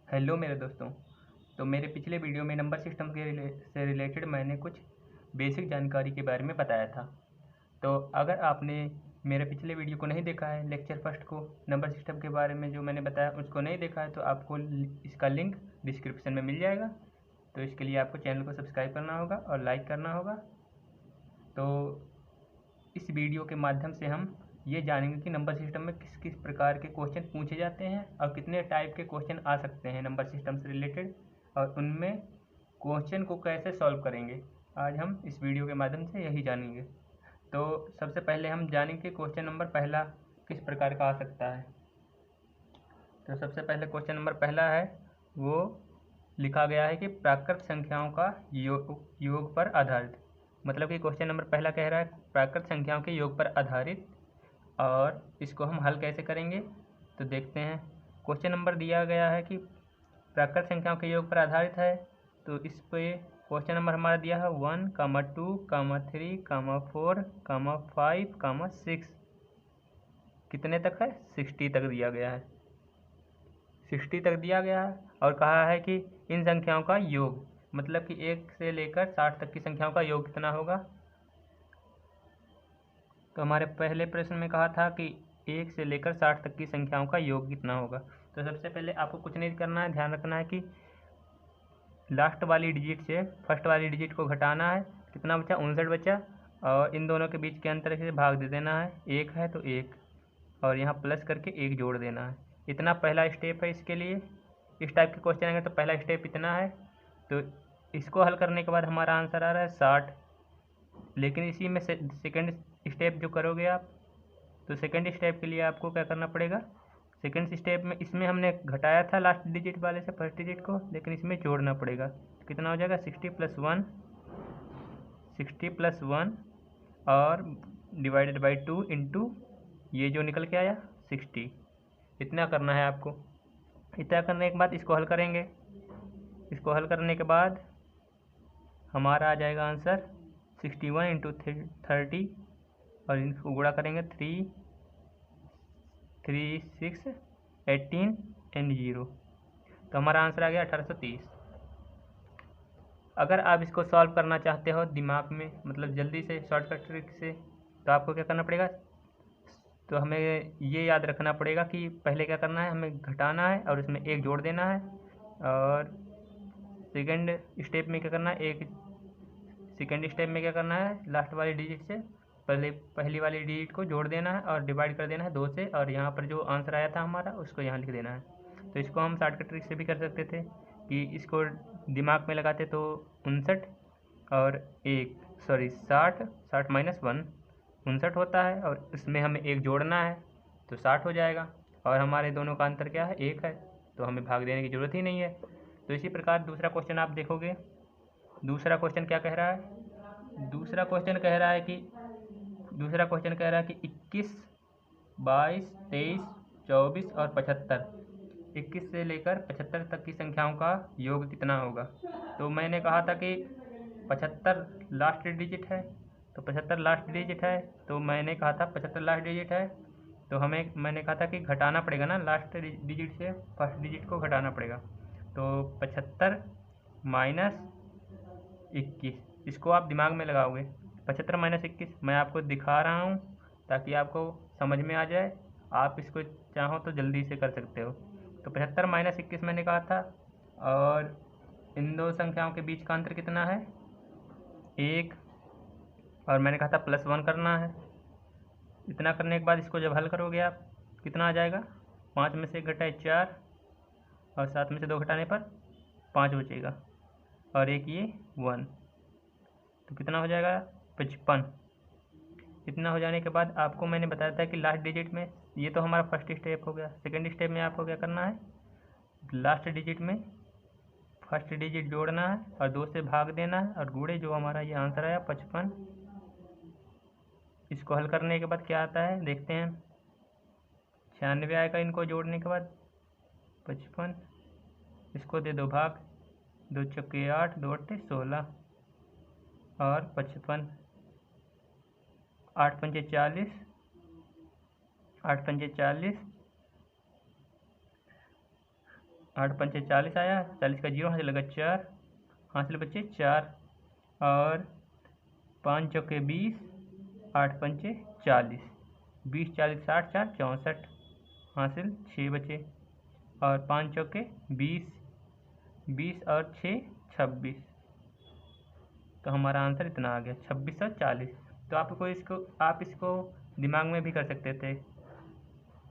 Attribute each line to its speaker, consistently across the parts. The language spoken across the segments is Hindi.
Speaker 1: हेलो मेरे दोस्तों। तो मेरे पिछले वीडियो में नंबर सिस्टम से रिलेटेड मैंने कुछ बेसिक जानकारी के बारे में बताया था। तो अगर आपने मेरे पिछले वीडियो को नहीं देखा है, लेक्चर फर्स्ट को नंबर सिस्टम के बारे में जो मैंने बताया उसको नहीं देखा है, तो आपको इसका लिंक डिस्क्रिप्शन में मिल जाएगा। तो इसके लिए आपको चैनल को सब्सक्राइब करना होगा और लाइक करना होगा। तो इस वीडियो के माध्यम से हम ये जानेंगे कि नंबर सिस्टम में किस किस प्रकार के क्वेश्चन पूछे जाते हैं और कितने टाइप के क्वेश्चन आ सकते हैं नंबर सिस्टम से रिलेटेड, और उनमें क्वेश्चन को कैसे सॉल्व करेंगे। आज हम इस वीडियो के माध्यम से यही जानेंगे। तो सबसे पहले हम जानेंगे क्वेश्चन नंबर पहला किस प्रकार का आ सकता है। तो सबसे पहले क्वेश्चन नंबर पहला है, वो लिखा गया है कि प्राकृत संख्याओं का योग पर आधारित। मतलब कि क्वेश्चन नंबर पहला कह रहा है प्राकृत संख्याओं के योग पर आधारित, और इसको हम हल कैसे करेंगे तो देखते हैं। क्वेश्चन नंबर दिया गया है कि प्राकृत संख्याओं के योग पर आधारित है, तो इस पे क्वेश्चन नंबर हमारा दिया है 1, 2, 3, 4, 5, 6। कितने तक है? 60 तक दिया गया है। 60 तक दिया गया है और कहा है कि इन संख्याओं का योग, मतलब कि 1 से लेकर 60 तक की संख्याओं का योग कितना होगा। तो हमारे पहले प्रश्न में कहा था कि 1 से लेकर 60 तक की संख्याओं का योग कितना होगा। तो सबसे पहले आपको कुछ नहीं करना है, ध्यान रखना है कि लास्ट वाली डिजिट से फर्स्ट वाली डिजिट को घटाना है। कितना बचा? 59 बचा, और इन दोनों के बीच के अंतर से भाग दे देना है। 1 है तो 1, और यहाँ प्लस करके 1 जोड़ देना है। इतना पहला स्टेप है इसके लिए। इस टाइप के क्वेश्चन आएंगे तो पहला स्टेप इतना है। तो इसको हल करने के बाद हमारा आंसर आ रहा है 60। लेकिन इसी में सेकेंड स्टेप जो करोगे आप, तो सेकेंड स्टेप के लिए आपको क्या करना पड़ेगा। सेकेंड स्टेप में इसमें हमने घटाया था लास्ट डिजिट वाले से फर्स्ट डिजिट को, लेकिन इसमें जोड़ना पड़ेगा। तो कितना हो जाएगा? 60 + 1 और डिवाइडेड बाई 2 इंटू ये जो निकल के आया 60। इतना करना है आपको। इतना करने के बाद इसको हल करेंगे। इसको हल करने के बाद हमारा आ जाएगा आंसर 61 इंटू 30, और इनको गुणा करेंगे 3, 3, 6, 18 एंड 0। तो हमारा आंसर आ गया 1830। अगर आप इसको सॉल्व करना चाहते हो दिमाग में, मतलब जल्दी से शॉर्टकट ट्रिक से, तो आपको क्या करना पड़ेगा। तो हमें ये याद रखना पड़ेगा कि पहले क्या करना है, हमें घटाना है और इसमें 1 जोड़ देना है। और सेकेंड स्टेप में क्या करना है, सेकेंड स्टेप में क्या करना है, लास्ट वाली डिजिट से पहली वाली डिजिट को जोड़ देना है और डिवाइड कर देना है 2 से, और यहाँ पर जो आंसर आया था हमारा उसको यहाँ लिख देना है। तो इसको हम शॉर्टकट ट्रिक से भी कर सकते थे कि इसको दिमाग में लगाते तो 59 और 60, 60 माइनस 1 59 होता है, और इसमें हमें 1 जोड़ना है तो 60 हो जाएगा। और हमारे दोनों का अंतर क्या है? 1 है, तो हमें भाग देने की ज़रूरत ही नहीं है। तो इसी प्रकार दूसरा क्वेश्चन आप देखोगे। दूसरा क्वेश्चन क्या कह रहा है? दूसरा क्वेश्चन कह रहा है कि 21, 22, 23, 24 और 75। 21 से लेकर 75 तक की संख्याओं का योग कितना होगा। तो मैंने कहा था कि 75 लास्ट डिजिट है, तो 75 लास्ट डिजिट है, तो मैंने कहा था 75 लास्ट डिजिट है, तो मैंने कहा था कि घटाना पड़ेगा ना, लास्ट डिजिट से फर्स्ट डिजिट को घटाना पड़ेगा। तो 75 माइनस 21, इसको आप दिमाग में लगाओगे। 75 माइनस 21 मैं आपको दिखा रहा हूँ ताकि आपको समझ में आ जाए। आप इसको चाहो तो जल्दी से कर सकते हो। तो 75 माइनस 21 मैंने कहा था, और इन दो संख्याओं के बीच का अंतर कितना है? 1, और मैंने कहा था +1 करना है। इतना करने के बाद इसको जब हल करोगे आप, कितना आ जाएगा? 5 में से 1 घटाए 4, और 7 में से 2 घटाने पर 5 बचेगा, और एक ये 1, तो कितना हो जाएगा? 55। इतना हो जाने के बाद आपको मैंने बताया था कि लास्ट डिजिट में, ये तो हमारा फर्स्ट स्टेप हो गया। सेकंड स्टेप में आपको क्या करना है, लास्ट डिजिट में फर्स्ट डिजिट जोड़ना है और 2 से भाग देना है, और गुणे जो हमारा ये आंसर आया 55। इसको हल करने के बाद क्या आता है देखते हैं। 96 आएगा इनको जोड़ने के बाद 55। इसको दे दो भाग, 2 चौके 8, 2 अट्ठे 16, और 55, 8 पंजे 40, 8 पंजे 40, 8 पंचे 40 आया, 40 का 0 हासिल लगा 4, हासिल बच्चे 4, और 5 चौके 20, 8 पंचे 40, 20 40 60 4 64, हासिल 6 बचे, और 5 चौके 20, 20 और 6 26, तो हमारा आंसर इतना आ गया 2640। तो आप इसको दिमाग में भी कर सकते थे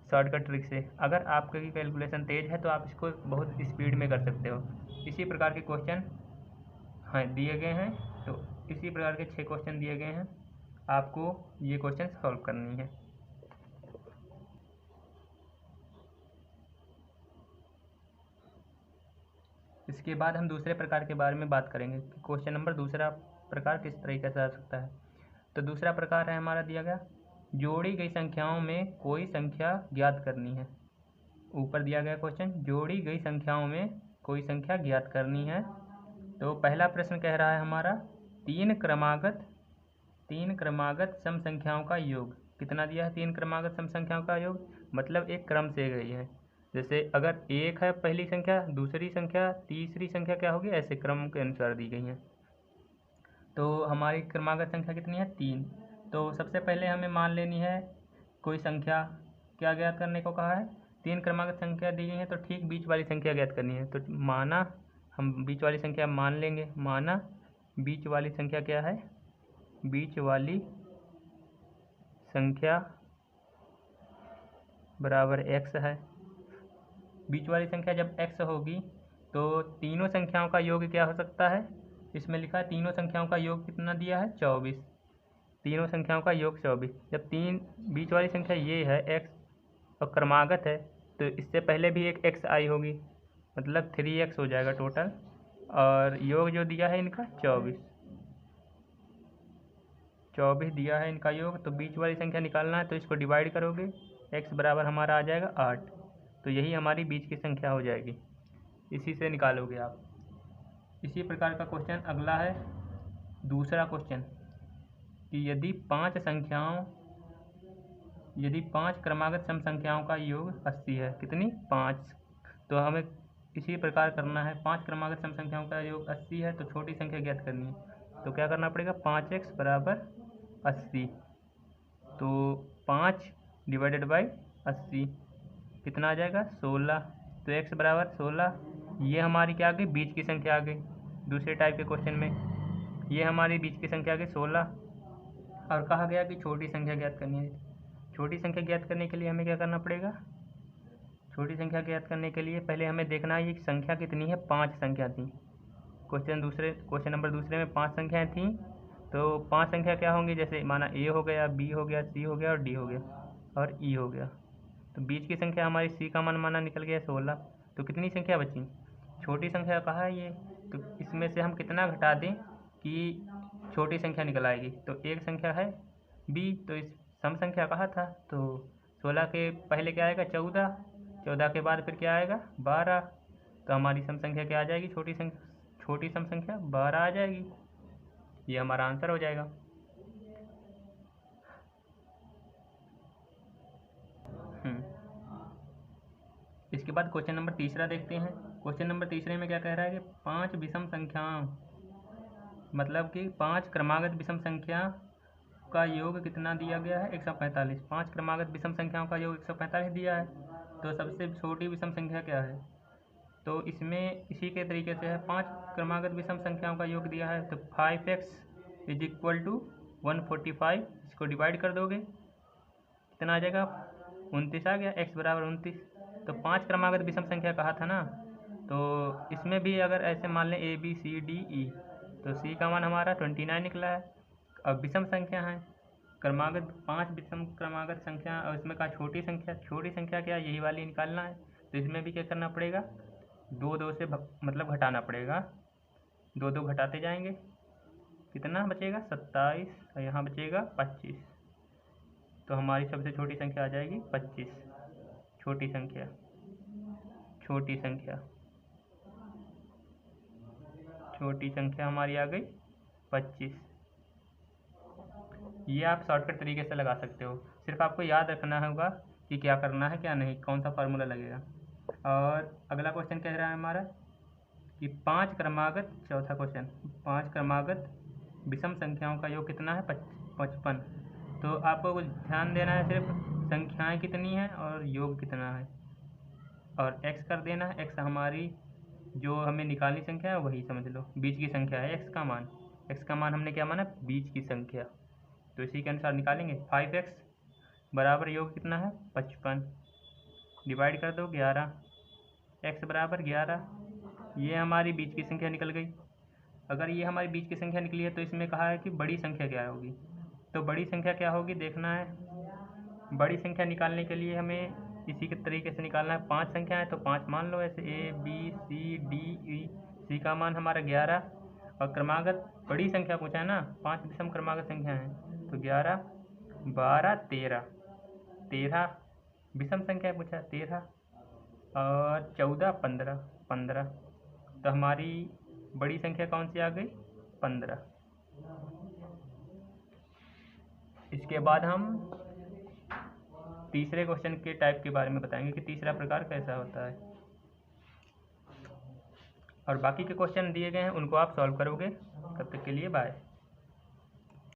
Speaker 1: शॉर्टकट ट्रिक से। अगर आपकी कैलकुलेशन तेज़ है तो आप इसको बहुत स्पीड में कर सकते हो। इसी प्रकार के क्वेश्चन दिए गए हैं, तो इसी प्रकार के 6 क्वेश्चन दिए गए हैं, आपको ये क्वेश्चन सॉल्व करनी है। इसके बाद हम दूसरे प्रकार के बारे में बात करेंगे कि क्वेश्चन नंबर दूसरा प्रकार किस तरीके से आ सकता है। तो दूसरा प्रकार है हमारा दिया गया, जोड़ी गई संख्याओं में कोई संख्या ज्ञात करनी है। ऊपर दिया गया क्वेश्चन, जोड़ी गई संख्याओं में कोई संख्या ज्ञात करनी है। तो पहला प्रश्न कह रहा है हमारा तीन क्रमागत सम संख्याओं का योग। कितना दिया है? 3 क्रमागत सम संख्याओं का योग, मतलब एक क्रम से गई है। जैसे अगर 1 है पहली संख्या, दूसरी संख्या, तीसरी संख्या क्या होगी, ऐसे क्रम के अनुसार दी गई हैं। तो हमारी क्रमागत संख्या कितनी है? 3। तो सबसे पहले हमें मान लेनी है कोई संख्या। क्या ज्ञात करने को कहा है? 3 क्रमागत संख्या दी गई है, तो ठीक बीच वाली संख्या ज्ञात करनी है। तो माना हम बीच वाली संख्या मान लेंगे। माना बीच वाली संख्या क्या है? बीच वाली संख्या बराबर x है। बीच वाली संख्या जब x होगी तो तीनों संख्याओं का योग क्या हो सकता है? इसमें लिखा है तीनों संख्याओं का योग कितना दिया है? 24। तीनों संख्याओं का योग 24। जब बीच वाली संख्या ये है x और क्रमागत है, तो इससे पहले भी एक x आई होगी, मतलब 3x हो जाएगा टोटल, और योग जो दिया है इनका 24 दिया है इनका योग। तो बीच वाली संख्या निकालना है तो इसको डिवाइड करोगे, x बराबर हमारा आ जाएगा 8। तो यही हमारी बीच की संख्या हो जाएगी, इसी से निकालोगे आप। इसी प्रकार का क्वेश्चन अगला है दूसरा क्वेश्चन कि यदि 5 क्रमागत सम संख्याओं का योग 80 है। कितनी? 5। तो हमें इसी प्रकार करना है। 5 क्रमागत सम संख्याओं का योग 80 है, तो छोटी संख्या ज्ञात करनी है। तो क्या करना पड़ेगा? 5x बराबर 80। तो 5 डिवाइडेड बाई 80 कितना आ जाएगा? 16। तो x बराबर 16। ये हमारी क्या आ गई? बीच की संख्या आ गई। दूसरे टाइप के क्वेश्चन में ये हमारी बीच की संख्या आ गई 16, और कहा गया कि छोटी संख्या ज्ञात करनी है। छोटी संख्या ज्ञात करने के लिए हमें क्या करना पड़ेगा? छोटी संख्या ज्ञात करने के लिए पहले हमें देखना है ये संख्या कितनी है। 5 संख्या थी। क्वेश्चन नंबर दूसरे में 5 संख्याएँ थीं। तो 5 संख्या क्या होंगी? जैसे माना a हो गया, b हो गया, c हो गया और d हो गया और e हो गया। तो बीच की संख्या हमारी c का मान माना निकल गया 16। तो कितनी संख्या बची? छोटी संख्या कहा है ये, तो इसमें से हम कितना घटा दें कि छोटी संख्या निकल आएगी? तो एक संख्या है b, तो इस सम संख्या कहा था, तो 16 के पहले क्या आएगा? 14। 14 के बाद फिर क्या आएगा? 12। तो हमारी सम संख्या क्या आ जाएगी? छोटी सम संख्या 12 आ जाएगी। ये हमारा आंसर हो जाएगा। इसके बाद क्वेश्चन नंबर तीसरा देखते हैं। क्वेश्चन नंबर तीसरे में क्या कह रहा है कि 5 विषम संख्याओं, मतलब कि 5 क्रमागत विषम संख्या का योग कितना दिया गया है? 145। 5 क्रमागत विषम संख्याओं का योग 145 दिया है। तो सबसे छोटी विषम संख्या क्या है? तो इसमें इसी के तरीके से है। 5 क्रमागत विषम संख्याओं का योग दिया है, तो 5x इज इक्वल टू 145। इसको डिवाइड कर दोगे, कितना आ जाएगा? 29 आ गया। x बराबर 29। तो 5 क्रमागत विषम संख्या कहा था ना, तो इसमें भी अगर ऐसे मान लें a b c d e, तो c का मान हमारा 29 निकला है। अब विषम संख्या है, 5 विषम क्रमागत संख्या, और इसमें कहा छोटी संख्या क्या? यही वाली निकालना है। तो इसमें भी क्या करना पड़ेगा? 2 से मतलब घटाना पड़ेगा। 2 घटाते जाएंगे, कितना बचेगा? 27, और यहाँ बचेगा 25। तो हमारी सबसे छोटी संख्या आ जाएगी 25। छोटी संख्या हमारी आ गई 25। ये आप शॉर्टकट तरीके से लगा सकते हो। सिर्फ आपको याद रखना होगा कि क्या करना है क्या नहीं, कौन सा फार्मूला लगेगा। और अगला क्वेश्चन कह रहा है हमारा कि 5 क्रमागत, चौथा क्वेश्चन, 5 क्रमागत विषम संख्याओं का योग कितना है? 55। तो आपको कुछ ध्यान देना है, सिर्फ संख्याएं कितनी हैं और योग कितना है, और x कर देना है। x हमारी जो हमें निकालनी संख्या है वही समझ लो, बीच की संख्या है x का मान। x का मान हमने क्या माना? बीच की संख्या। तो इसी के अनुसार निकालेंगे। 5x बराबर योग कितना है? 55, डिवाइड कर दो 11, x बराबर 11। ये हमारी बीच की संख्या निकल गई। अगर ये हमारी बीच की संख्या निकली है तो इसमें कहा है कि बड़ी संख्या क्या होगी। तो बड़ी संख्या क्या होगी देखना है। बड़ी संख्या निकालने के लिए हमें इसी के तरीके से निकालना है। 5 संख्या है तो 5 मान लो, ऐसे A B C D E। C का मान हमारा 11, और क्रमागत बड़ी संख्या पूछा है ना, 5 विषम क्रमागत संख्या है, तो 11 12 13, 13 विषम संख्या पूछा है 13, और 14 15 15। तो हमारी बड़ी संख्या कौन सी आ गई? 15। इसके बाद हम तीसरे क्वेश्चन के टाइप के बारे में बताएंगे कि तीसरा प्रकार कैसा होता है, और बाकी के क्वेश्चन दिए गए हैं उनको आप सॉल्व करोगे। तब तक के लिए बाय।